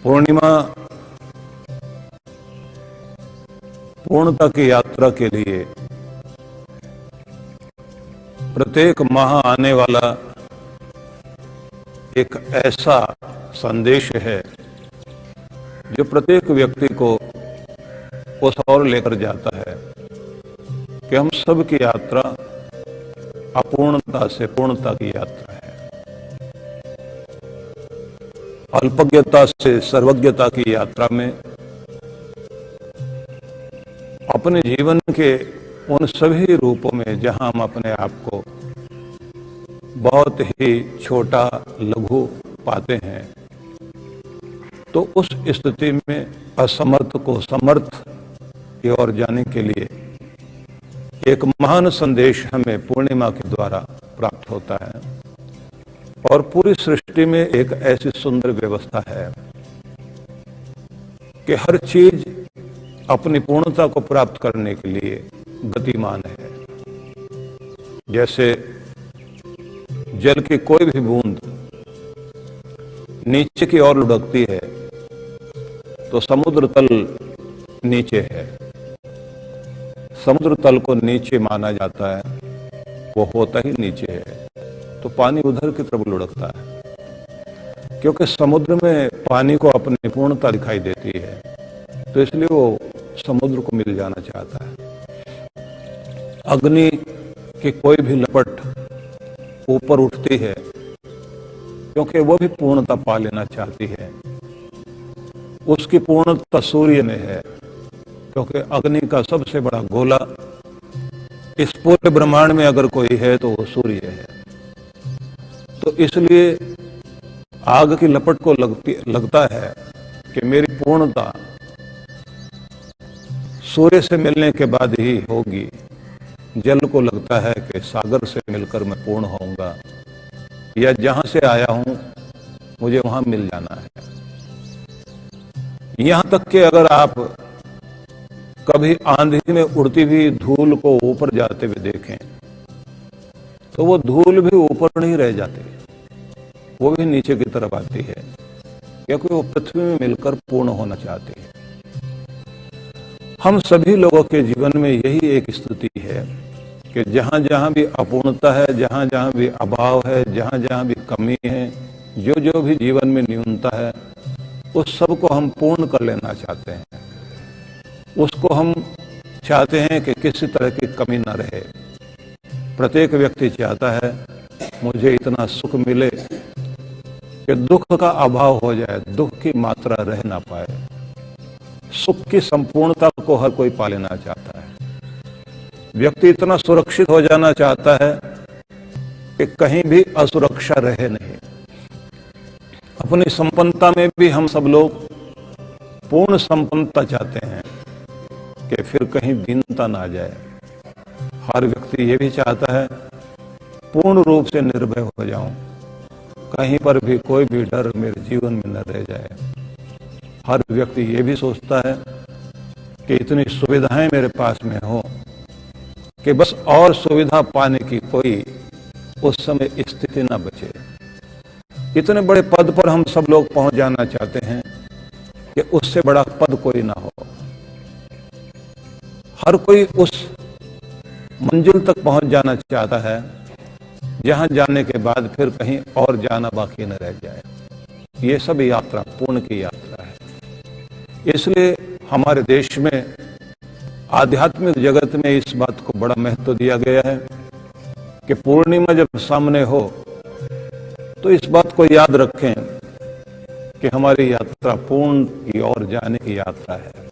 पूर्णिमा पूर्णता की यात्रा के लिए प्रत्येक माह आने वाला एक ऐसा संदेश है जो प्रत्येक व्यक्ति को उस ओर लेकर जाता है कि हम सब की यात्रा अपूर्णता से पूर्णता की यात्रा है, अल्पज्ञता से सर्वज्ञता की यात्रा में अपने जीवन के उन सभी रूपों में जहां हम अपने आप को बहुत ही छोटा लघु पाते हैं, तो उस स्थिति में असमर्थ को समर्थ की ओर जाने के लिए एक महान संदेश हमें पूर्णिमा के द्वारा प्राप्त होता है। और पूरी सृष्टि में एक ऐसी सुंदर व्यवस्था है कि हर चीज अपनी पूर्णता को प्राप्त करने के लिए गतिमान है। जैसे जल की कोई भी बूंद नीचे की ओर लुढ़कती है तो समुद्र तल नीचे है, समुद्र तल को नीचे माना जाता है, वो होता ही नीचे है, तो पानी उधर की तरफ लुढ़कता है क्योंकि समुद्र में पानी को अपनी पूर्णता दिखाई देती है, तो इसलिए वो समुद्र को मिल जाना चाहता है। अग्नि की कोई भी लपट ऊपर उठती है क्योंकि वो भी पूर्णता पा लेना चाहती है। उसकी पूर्णता सूर्य में है क्योंकि अग्नि का सबसे बड़ा गोला इस पूरे ब्रह्मांड में अगर कोई है तो वो सूर्य है। तो इसलिए आग की लपट को लगता है कि मेरी पूर्णता सूर्य से मिलने के बाद ही होगी। जल को लगता है कि सागर से मिलकर मैं पूर्ण होऊंगा, या जहां से आया हूं मुझे वहां मिल जाना है। यहां तक कि अगर आप कभी आंधी में उड़ती हुई धूल को ऊपर जाते हुए देखें तो वो धूल भी ऊपर नहीं रह जाती, वो भी नीचे की तरफ आती है क्योंकि वो पृथ्वी में मिलकर पूर्ण होना चाहती है। हम सभी लोगों के जीवन में यही एक स्थिति है कि जहां जहां भी अपूर्णता है, जहां जहां भी अभाव है, जहां जहां भी कमी है, जो जो भी जीवन में न्यूनता है, उस सब को हम पूर्ण कर लेना चाहते हैं। उसको हम चाहते हैं कि किसी तरह की कमी ना रहे। प्रत्येक व्यक्ति चाहता है मुझे इतना सुख मिले कि दुख का अभाव हो जाए, दुख की मात्रा रह ना पाए। सुख की संपूर्णता को हर कोई पा लेना चाहता है। व्यक्ति इतना सुरक्षित हो जाना चाहता है कि कहीं भी असुरक्षा रहे नहीं। अपनी संपन्नता में भी हम सब लोग पूर्ण संपन्नता चाहते हैं कि फिर कहीं दीनता ना आ जाए। हर व्यक्ति ये भी चाहता है पूर्ण रूप से निर्भय हो जाऊं, कहीं पर भी कोई भी डर मेरे जीवन में न रह जाए। हर व्यक्ति ये भी सोचता है कि इतनी सुविधाएं मेरे पास में हो कि बस और सुविधा पाने की कोई उस समय स्थिति ना बचे। इतने बड़े पद पर हम सब लोग पहुंच जाना चाहते हैं कि उससे बड़ा पद कोई ना हो। हर कोई उस मंजिल तक पहुंच जाना चाहता है जहां जाने के बाद फिर कहीं और जाना बाकी न रह जाए। ये सब यात्रा पूर्ण की यात्रा है। इसलिए हमारे देश में आध्यात्मिक जगत में इस बात को बड़ा महत्व दिया गया है कि पूर्णिमा जब सामने हो तो इस बात को याद रखें कि हमारी यात्रा पूर्ण की ओर जाने की यात्रा है।